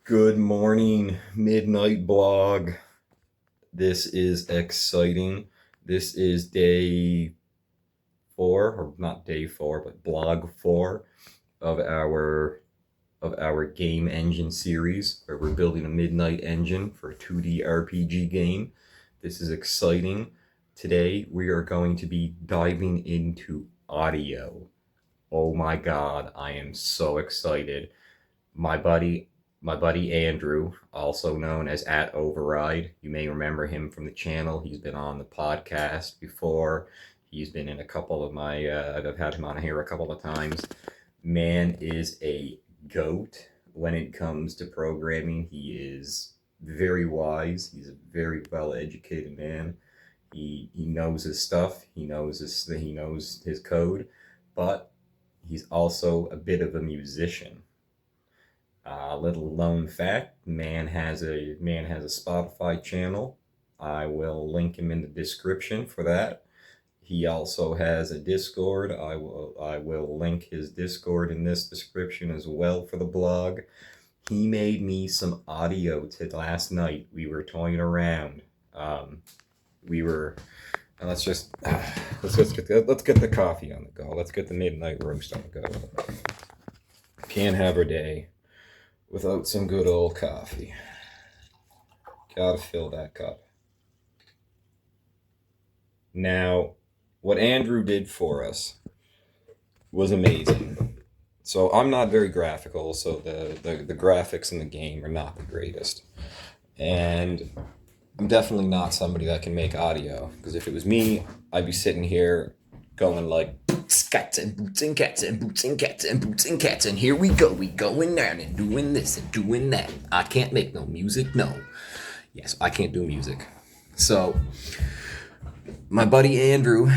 Good morning, midnight blog. This is exciting. This is day four, or not day four, but blog four of our game engine series, where we're building a midnight engine for a 2D RPG game. This is exciting. Today we are going to be diving into audio. Oh my god, I am so excited. my buddy my buddy Andrew, also known as at Override. You may remember him from the channel. He's been on the podcast before. He's been in a couple of my I've had him on here a couple of times. Man is a goat when it comes to programming. He is very wise. He's a very well educated man. He knows his stuff. He knows his code, but he's also a bit of a musician. Little known fact: man has a Spotify channel. I will link him in the description for that. He also has a Discord. I will link his Discord in this description as well for the blog. He made me some audio to last night. We were toying around. We were. Let's just let's get the coffee on the go. Let's get the midnight roast on the go. Can't have a day without some good old coffee. Gotta fill that cup. Now, what Andrew did for us was amazing. So I'm not very graphical, so the graphics in the game are not the greatest. And I'm definitely not somebody that can make audio, because if it was me, I'd be sitting here going like boots, cats, and boots and cats, and boots and cats, and boots and cats, and here we going down and doing this and doing that. I can't make no music, no. Yes, I can't do music. So, my buddy Andrew,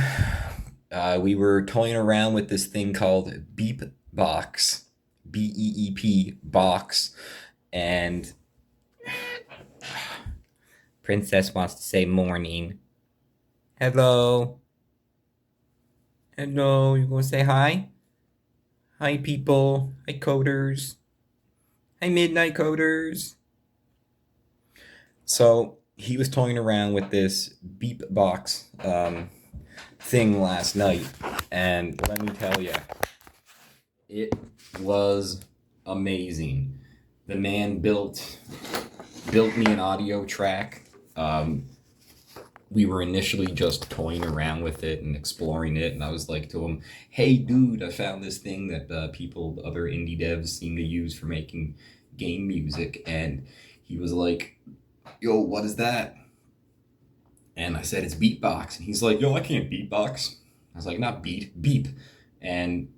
we were toying around with this thing called Beep Box, Beep box, and Princess wants to say morning. Hello. Hello, you gonna say hi? Hi, people. Hi, coders. Hi, midnight coders. So he was toying around with this Beep Box thing last night, and let me tell you, it was amazing. The man built me an audio track. We were initially just toying around with it and exploring it, and I was like to him, "Hey, dude, I found this thing that other indie devs seem to use for making game music," and he was like, "Yo, what is that?" And I said, "It's beatbox," and he's like, "Yo, I can't beatbox." I was like, "Not beat, beep," and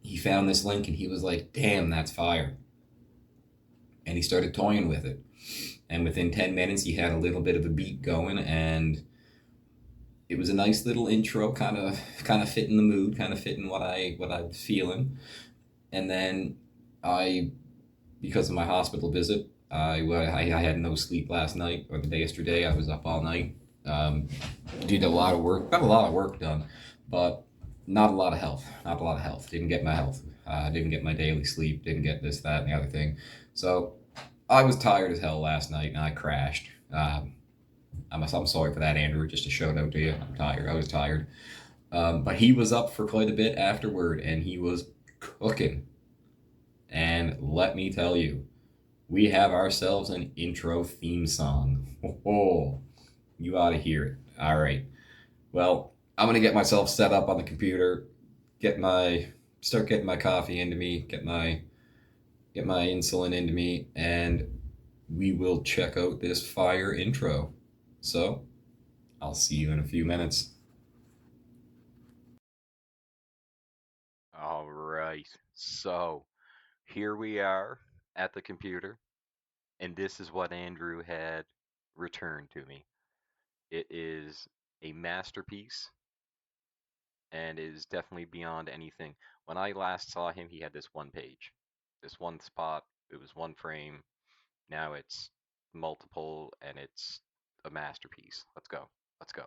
he found this link and he was like, "Damn, that's fire." And he started toying with it. And within 10 minutes, he had a little bit of a beat going, and it was a nice little intro, kind of fitting the mood, kind of fitting what I was feeling. And then I, because of my hospital visit, I had no sleep last night or the day yesterday. I was up all night. Did a lot of work, got a lot of work done, but not a lot of health. Not a lot of health. Didn't get my health. Didn't get my daily sleep. Didn't get this, that, and the other thing. So I was tired as hell last night, and I crashed. I'm sorry for that, Andrew. Just a shout out to you. I'm tired. I was tired. But he was up for quite a bit afterward, and he was cooking. And let me tell you, we have ourselves an intro theme song. Oh, you ought to hear it. All right. Well, I'm gonna get myself set up on the computer, start getting my coffee into me, get my insulin into me, and we will check out this fire intro. So, I'll see you in a few minutes. All right. So, here we are at the computer, and this is what Andrew had returned to me. It is a masterpiece and is definitely beyond anything. When I last saw him, he had this one page, this one spot. It was one frame. Now it's multiple, and it's a masterpiece. Let's go. Let's go.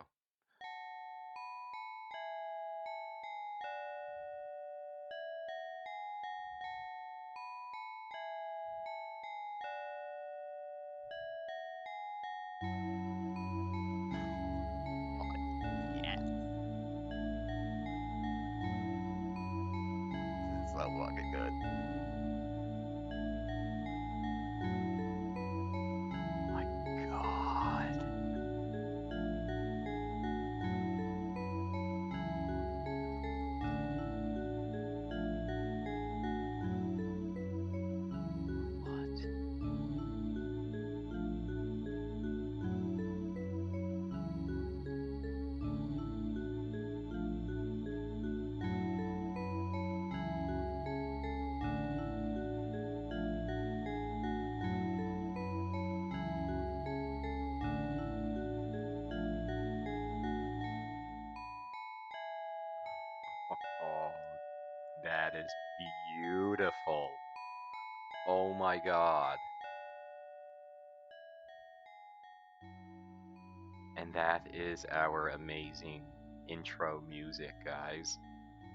fucking good. My God. What? Oh, that is beautiful. Oh my God. And that is our amazing intro music, guys.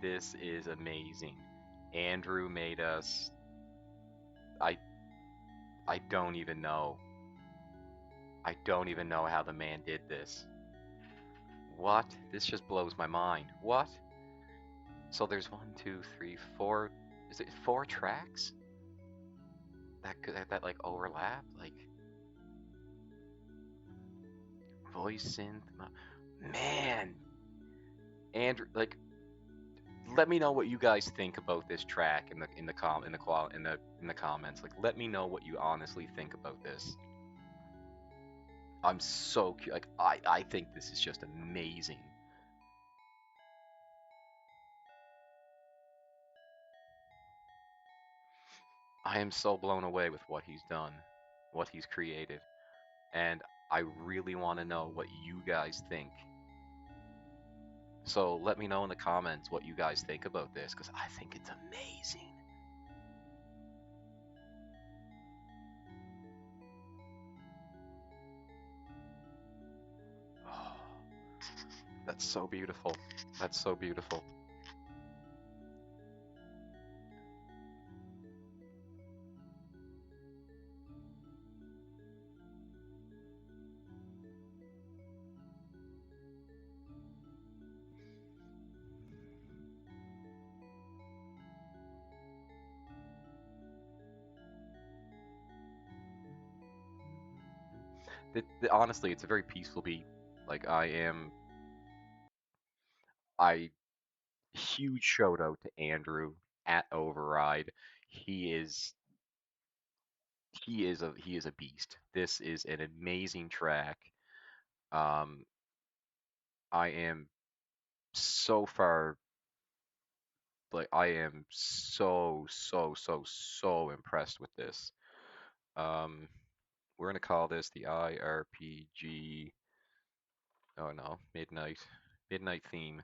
This is amazing. Andrew made us. I I don't even know. I don't even know how the man did this. What? This just blows my mind. What? So there's 1, 2, 3, 4. Is it 4 tracks that like overlap? Like voice synth. Man, Andrew, like, let me know what you guys think about this track in the comments. Like, let me know what you honestly think about this. I'm so like I think this is just amazing. I am so blown away with what he's done, what he's created, and I really want to know what you guys think. So let me know in the comments what you guys think about this, because I think it's amazing. Oh, that's so beautiful. That's so beautiful. Honestly, it's a very peaceful beat. Like I huge shout out to Andrew at Override. He is he is a beast. This is an amazing track. Um, I am so far like I am so impressed with this. Um, we're gonna call this the IRPG. Oh no, midnight theme,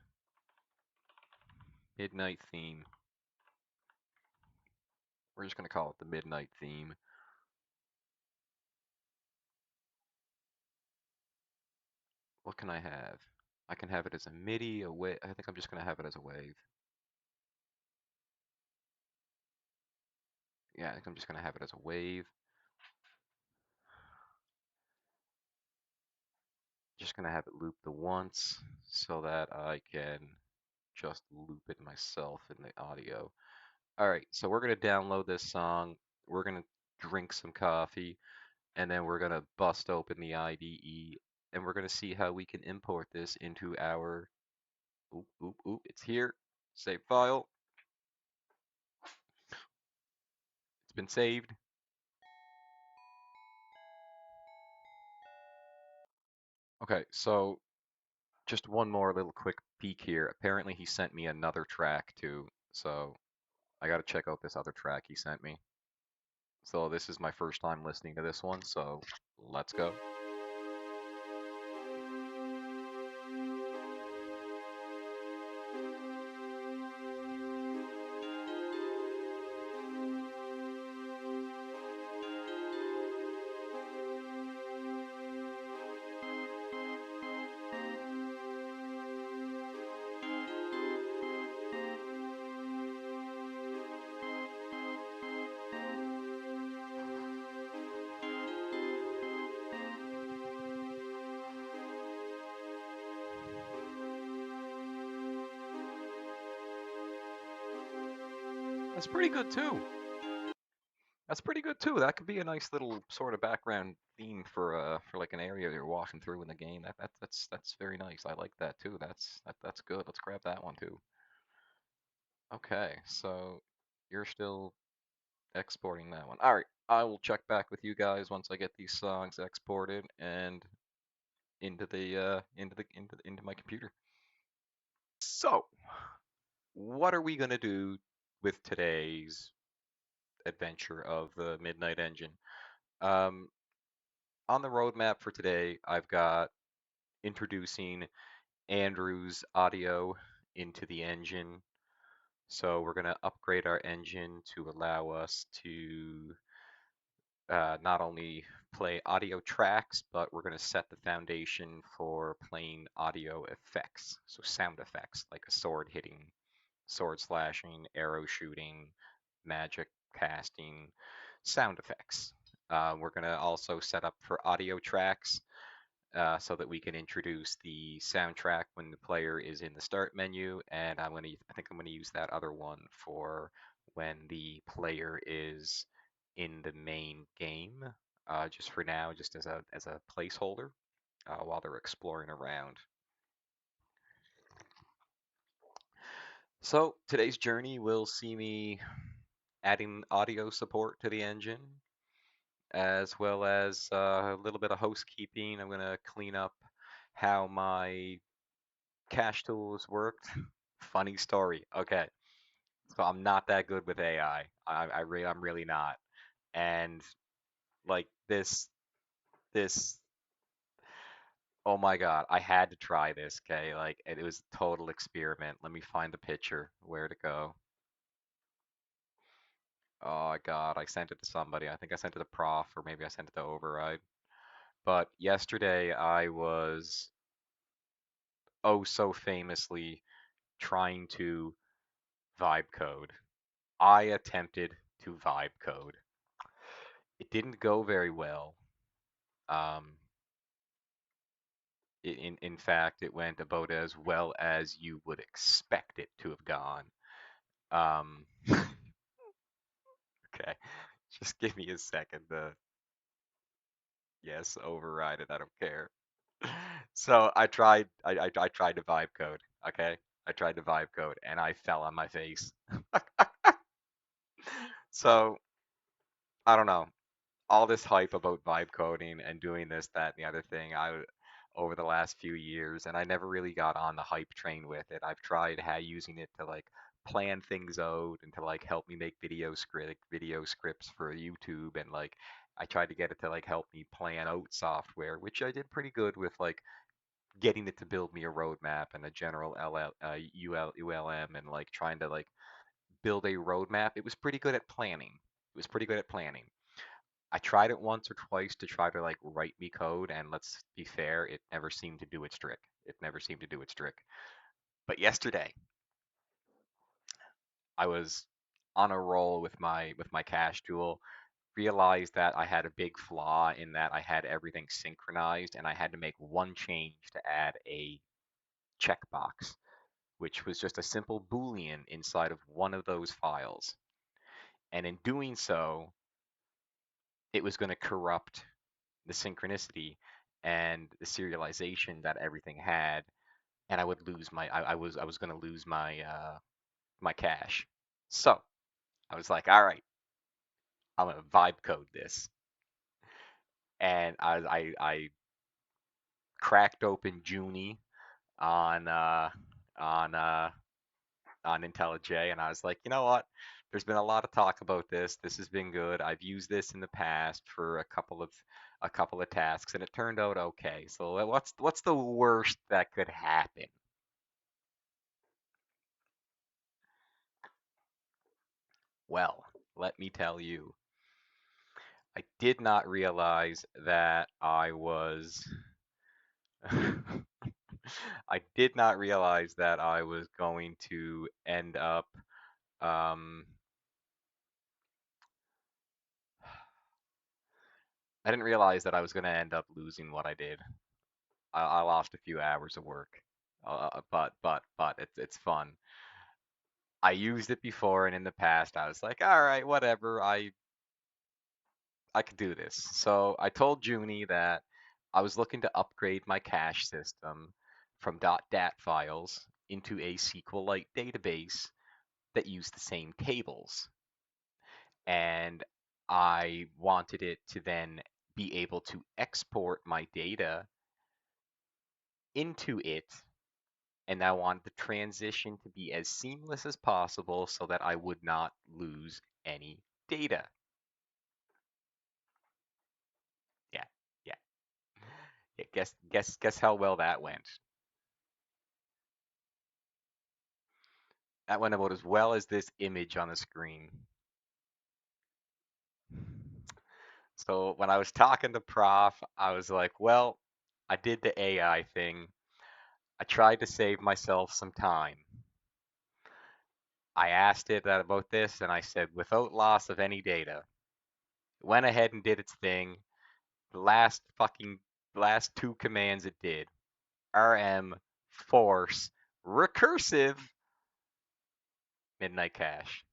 midnight theme. We're just gonna call it the midnight theme. What can I have? I can have it as a MIDI, a wave. I think I'm just gonna have it as a wave. Yeah, I think I'm just gonna have it as a wave. Just gonna have it loop the once so that I can just loop it myself in the audio. All right, so we're gonna download this song. We're gonna drink some coffee, and then we're gonna bust open the IDE, and we're gonna see how we can import this into our. Oop, oop, oop! It's here. Save file. It's been saved. Okay, so just one more little quick peek here. Apparently, he sent me another track too, so I gotta check out this other track he sent me. So this is my first time listening to this one, so let's go. That's pretty good too. That's pretty good too. That could be a nice little sort of background theme for like an area you're walking through in the game. That's very nice. I like that too. That's good. Let's grab that one too. Okay, so you're still exporting that one. All right, I will check back with you guys once I get these songs exported and into my computer. So, what are we gonna do with today's adventure of the Midnight Engine? Um, on the roadmap for today, I've got introducing Andrew's audio into the engine. So we're going to upgrade our engine to allow us to not only play audio tracks, but we're going to set the foundation for playing audio effects. So sound effects like a sword hitting, sword slashing, arrow shooting, magic casting, sound effects. We're going to also set up for audio tracks so that we can introduce the soundtrack when the player is in the start menu, and I think I'm gonna use that other one for when the player is in the main game, just for now, just as a placeholder while they're exploring around. So today's journey will see me adding audio support to the engine, as well as a little bit of housekeeping. I'm gonna clean up how my cache tools worked. Funny story. Okay, so I'm not that good with AI. I'm really not. And like this. Oh my God, I had to try this. Okay, like it was a total experiment. Let me find the picture. Where to go? Oh God, I sent it to somebody. I think I sent it to Prof, or maybe I sent it to Override. But yesterday I was oh so famously trying to vibe code. I attempted to vibe code. It didn't go very well. Um, in fact, it went about as well as you would expect it to have gone. Um, okay, just give me a second to yes, override it. I don't care. So I tried to vibe code. Okay, I tried to vibe code, and I fell on my face. So I don't know. All this hype about vibe coding and doing this, that, and the other thing, over the last few years, and I never really got on the hype train with it. I've tried using it to like plan things out and to like help me make video scripts for YouTube, and like I tried to get it to like help me plan out software, which I did pretty good with like getting it to build me a roadmap and a general ULM and like trying to like build a roadmap. It was pretty good at planning. It was pretty good at planning. I tried it once or twice to try to like write me code, and let's be fair, it never seemed to do its trick. It never seemed to do its trick. But yesterday, I was on a roll with my cache tool, realized that I had a big flaw in that I had everything synchronized, and I had to make one change to add a checkbox, which was just a simple boolean inside of one of those files. And in doing so, it was going to corrupt the synchronicity and the serialization that everything had, and I would lose my I was going to lose my my cache. So I was like, all right, I'm going to vibe code this, and I cracked open Junie on on uh, on IntelliJ, and I was like, you know what? There's been a lot of talk about this. This has been good. I've used this in the past for a couple of tasks, and it turned out okay. So what's the worst that could happen? Well, let me tell you, I did not realize that I was I did not realize that I was going to end up um I didn't realize that I was going to end up losing what I did. I lost a few hours of work, but it's fun. I used it before, and in the past, I was like, all right, whatever. I could do this. So I told Junie that I was looking to upgrade my cache system from .dat files into a SQLite database that used the same tables. And I wanted it to then be able to export my data into it, and I wanted the transition to be as seamless as possible so that I would not lose any data. Yeah, yeah. Yeah, guess how well that went. That went about as well as this image on the screen. So when I was talking to Prof, I was like, well, I did the AI thing. I tried to save myself some time. I asked it about this and I said, without loss of any data. It went ahead and did its thing. The last two commands it did. RM force recursive midnight cache.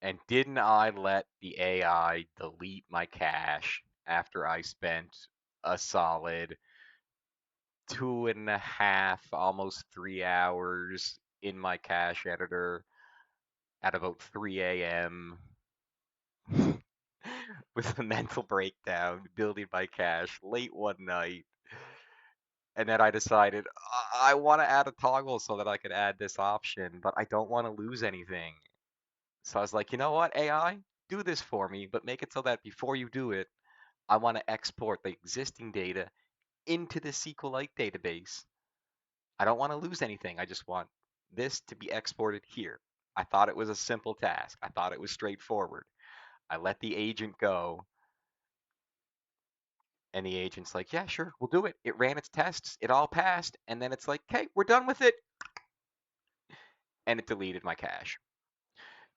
And didn't I let the AI delete my cache after I spent a solid 2.5, almost 3 hours in my cache editor at about 3 a.m. with a mental breakdown, building my cache late one night. And then I decided I want to add a toggle so that I could add this option, but I don't want to lose anything. So I was like, you know what, AI, do this for me, but make it so that before you do it, I want to export the existing data into the SQLite database. I don't want to lose anything. I just want this to be exported here. I thought it was a simple task. I thought it was straightforward. I let the agent go, and the agent's like, yeah, sure, we'll do it. It ran its tests, it all passed, and then it's like, okay, we're done with it. And it deleted my cache,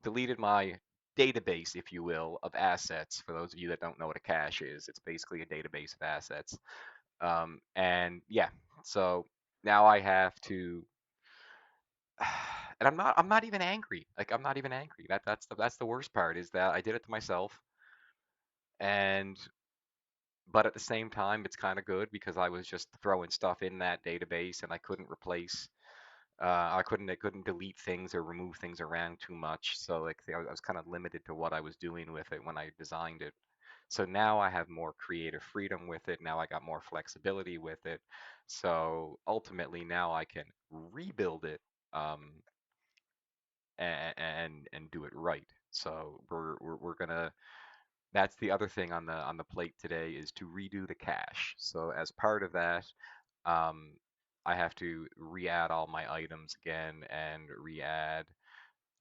deleted my database, if you will, of assets. For those of you that don't know what a cache is, it's basically a database of assets. And yeah, so now I have to, and I'm not even angry. Like I'm not even angry. That's the worst part is that I did it to myself, and but at the same time, it's kind of good because I was just throwing stuff in that database, and I couldn't replace. I couldn't delete things or remove things around too much. So like I was kind of limited to what I was doing with it when I designed it. So now I have more creative freedom with it. Now I got more flexibility with it. So ultimately now I can rebuild it and do it right. So we're gonna. That's the other thing on the plate today is to redo the cache. So as part of that, um, I have to re-add all my items again and re-add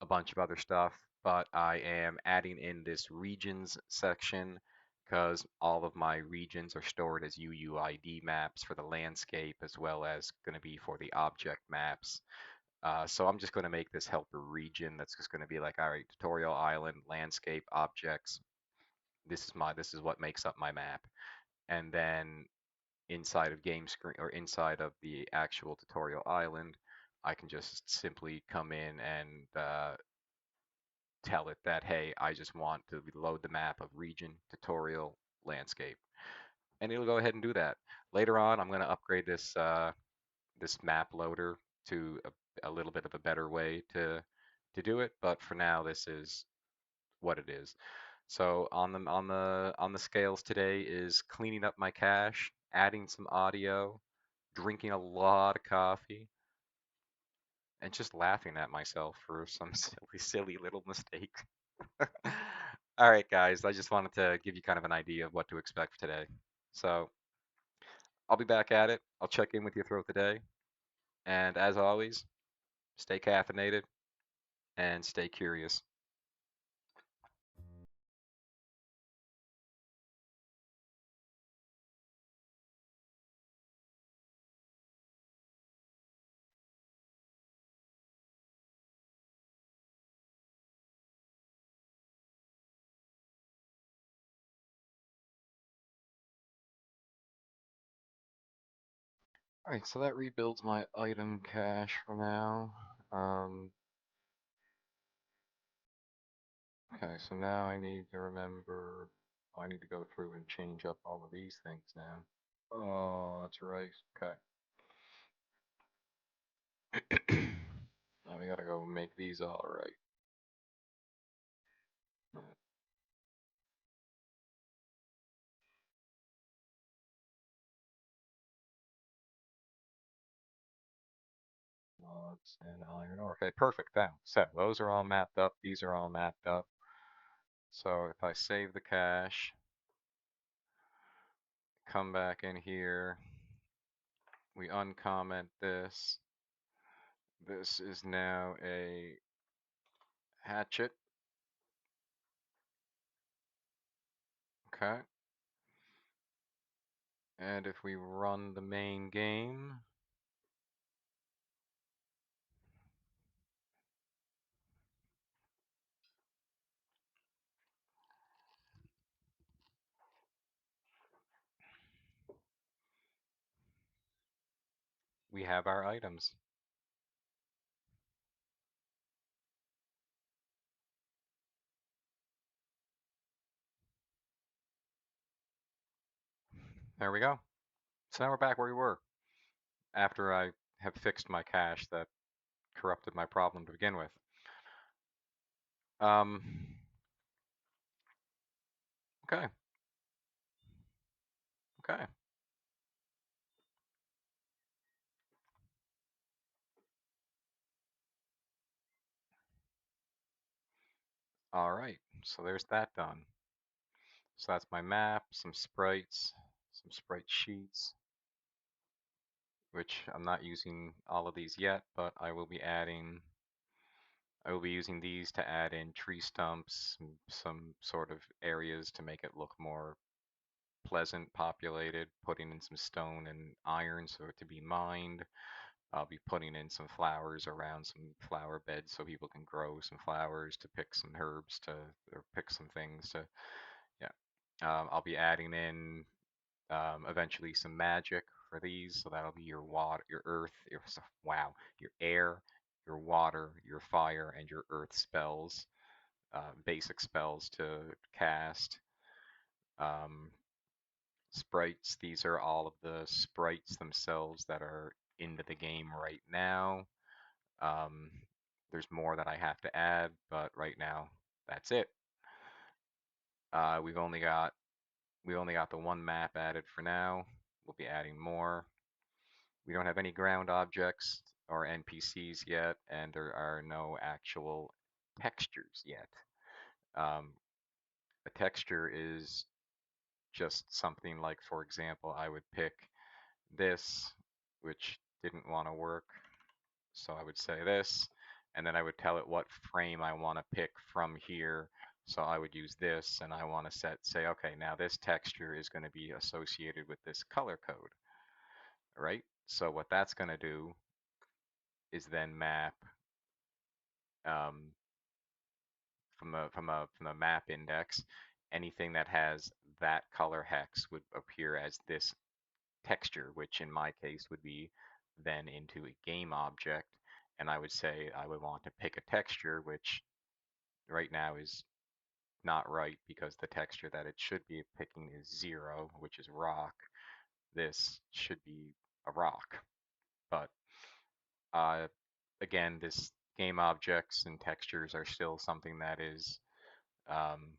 a bunch of other stuff. But I am adding in this regions section because all of my regions are stored as UUID maps for the landscape as well as going to be for the object maps. So I'm just going to make this helper region that's just going to be like, all right, tutorial island, landscape, objects. This is what makes up my map. And then inside of game screen or inside of the actual tutorial island, I can just simply come in and tell it that, hey, I just want to load the map of region, tutorial, landscape. And it'll go ahead and do that. Later on, I'm going to upgrade this map loader to a little bit of a better way to do it. But for now, this is what it is. So on the scales today is cleaning up my cache, adding some audio, drinking a lot of coffee, and just laughing at myself for some silly little mistake. All right, guys, I just wanted to give you kind of an idea of what to expect today. So I'll be back at it. I'll check in with you throughout the day. And as always, stay caffeinated and stay curious. Alright, so that rebuilds my item cache for now. Okay, so now I need to remember, I need to go through and change up all of these things now. Oh, that's right. Okay. Now we gotta go make these all right. Mods and iron ore. Okay, perfect. Now, so those are all mapped up. These are all mapped up. So if I save the cache, come back in here, we uncomment this. This is now a hatchet. Okay. And if we run the main game, we have our items. There we go. So now we're back where we were after I have fixed my cache that corrupted my problem to begin with. Um, okay, okay. All right, so there's that done. So that's my map, some sprites, some sprite sheets, which I'm not using all of these yet, but I will be using these to add in tree stumps, some sort of areas to make it look more pleasant, populated, putting in some stone and iron so it to be mined. I'll be putting in some flowers around some flower beds so people can grow some flowers to pick some herbs to, or pick some things to, yeah. I'll be adding in eventually some magic for these, so that'll be your water, your earth, wow, your air, your water, your fire, and your earth spells, basic spells to cast. Um, Sprites, these are all of the sprites themselves that are into the game right now. Um, there's more that I have to add, but right now that's it. Uh, we've only got we only got the one map added for now. We'll be adding more. We don't have any ground objects or NPCs yet, and there are no actual textures yet. Um, a texture is just something like, for example, I would pick this, which didn't want to work, so I would say this, and then I would tell it what frame I want to pick from here. So I would use this, and I want to say, okay, now this texture is going to be associated with this color code, right? So what that's going to do is then map um, from a map index, anything that has that color hex would appear as this texture, which in my case would be then into a game object. And I would say I would want to pick a texture, which right now is not right because the texture that it should be picking is 0, which is rock. This should be a rock. But uh, again, this game objects and textures are still something that is um,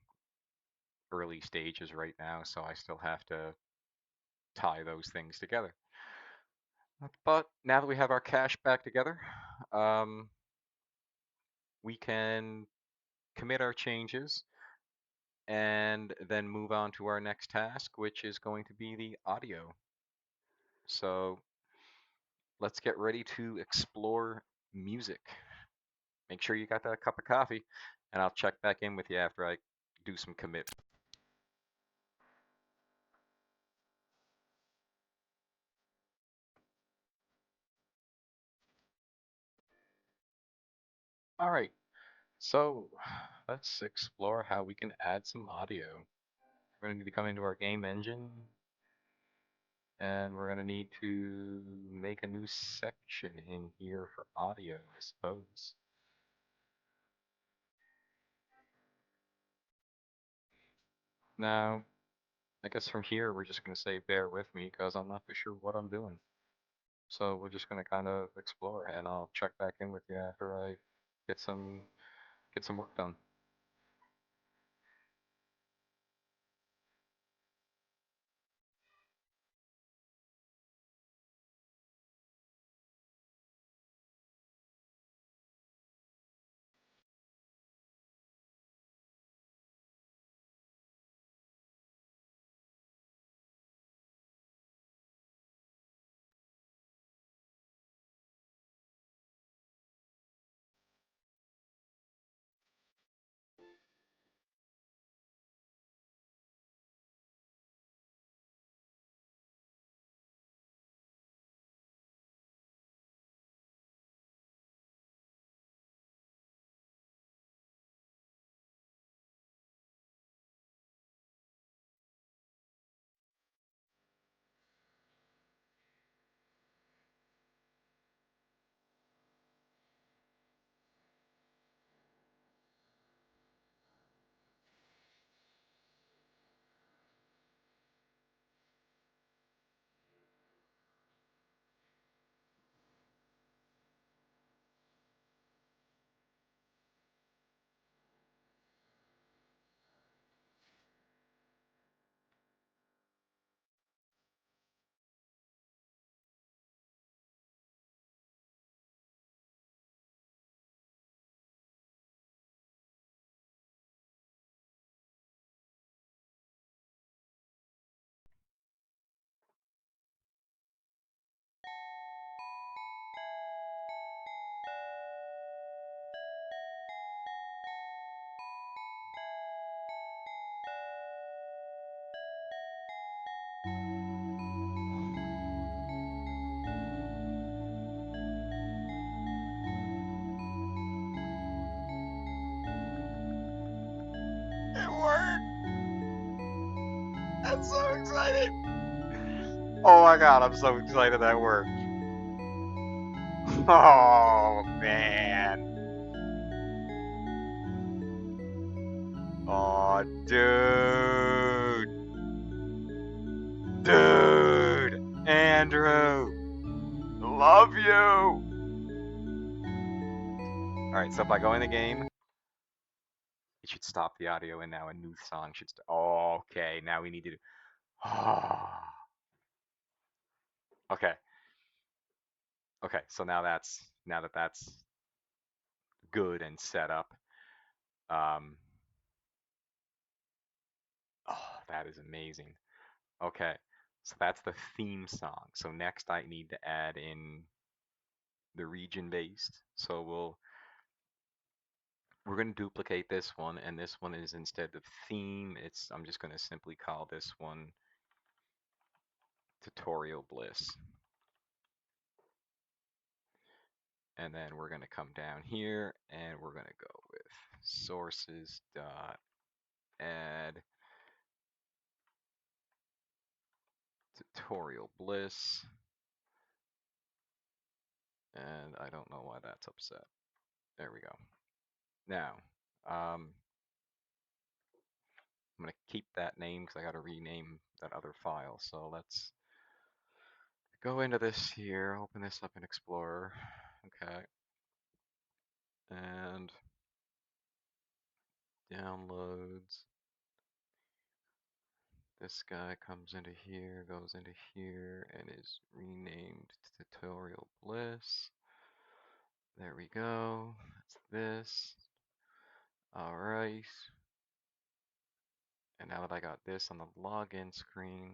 early stages right now, so I still have to tie those things together. But now that we have our cache back together, um, we can commit our changes and then move on to our next task, which is going to be the audio. So let's get ready to explore music. Make sure you got that cup of coffee, and I'll check back in with you after I do some commit. All right, so let's explore how we can add some audio. We're going to need to come into our game engine. And we're gonna need to make a new section in here for audio, I suppose. Now, I guess from here we're just gonna say bear with me because I'm not for sure what I'm doing. So we're just gonna kind of explore, and I'll check back in with you after I get some get some work done. It worked! I'm so excited! Oh my god, I'm so excited that worked. Oh man. Oh dude. Dude. Andrew. Love you. Alright, so if I go in the game, it should stop the audio and now a new song should start. Oh, okay, now we need to do. Oh. Okay. Okay, so now that that's good and set up. Um oh, that is amazing. Okay. So that's the theme song. So next I need to add in the region based. So we're going to duplicate this one, and this one is instead of theme, I'm just going to simply call this one tutorial bliss. And then we're going to come down here and we're going to go with sources dot add tutorial bliss. And I don't know why that's upset. There we go. Now, I'm going to keep that name because I got to rename that other file. So let's go into this here, open this up in Explorer. Okay. And downloads. This guy comes into here, goes into here, and is renamed Tutorial Bliss. There we go. That's this. All right. And now that I got this on the login screen,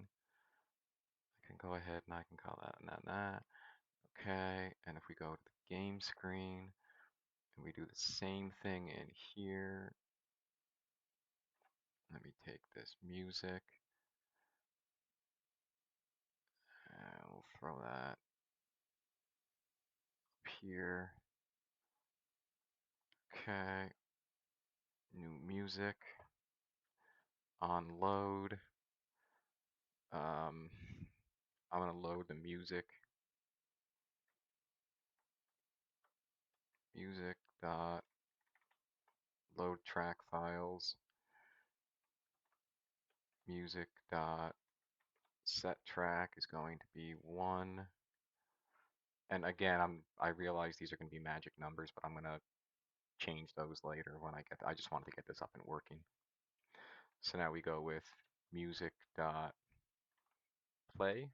I can go ahead and I can call that and that. Okay. And if we go to the game screen and we do the same thing in here, let me take this music and we'll throw that up here. Okay. New music on load. Um, I'm gonna load the music. Music dot load track files. Music dot set track is going to be 1. And again, I realize these are going to be magic numbers, but I'm going to change those later when I just wanted to get this up and working. So now we go with music dot play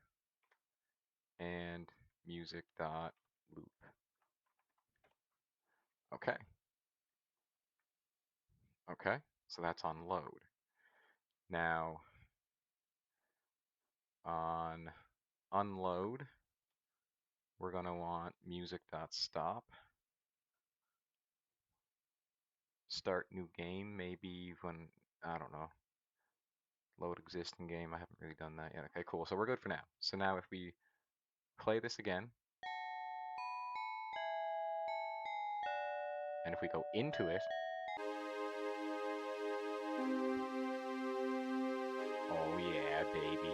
and music dot loop. Okay. Okay. So that's on load. Now on unload, we're going to want music dot stop. Start new game, maybe when, I don't know, load existing game. I haven't really done that yet. Okay, cool. So we're good for now. So now if we play this again, and if we go into it, oh yeah, baby.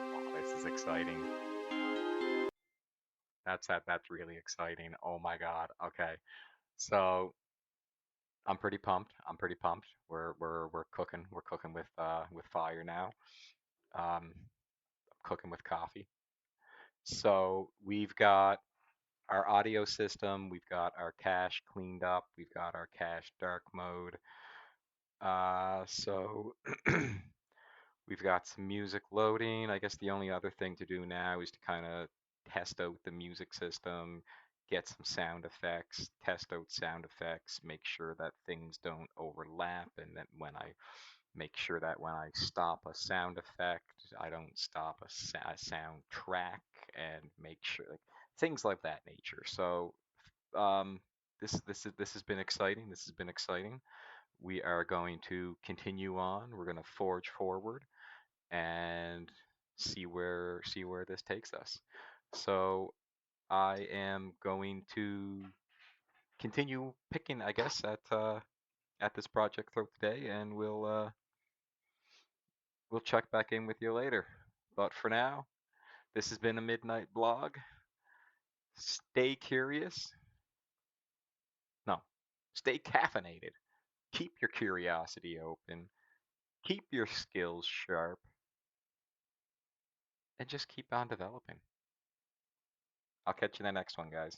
Oh, this is exciting. That's really exciting. Oh my God. Okay. So I'm pretty pumped. I'm pretty pumped. We're cooking. We're cooking with fire now. I'm cooking with coffee. So we've got our audio system, we've got our cache cleaned up, we've got our cache dark mode. So we've got some music loading. I guess the only other thing to do now is to kind of test out the music system, get some sound effects, test out sound effects, make sure that things don't overlap, and that when I make sure that when I stop a sound effect, I don't stop a sound track, and make sure like things like that nature. So um, this has been exciting. This has been exciting. We are going to continue on. We're going to forge forward and see where this takes us. So I am going to continue picking, I guess, at this project throughout the day, and we'll check back in with you later. But for now, this has been a midnight blog. Stay curious. No, stay caffeinated. Keep your curiosity open. Keep your skills sharp, and just keep on developing. I'll catch you in the next one, guys.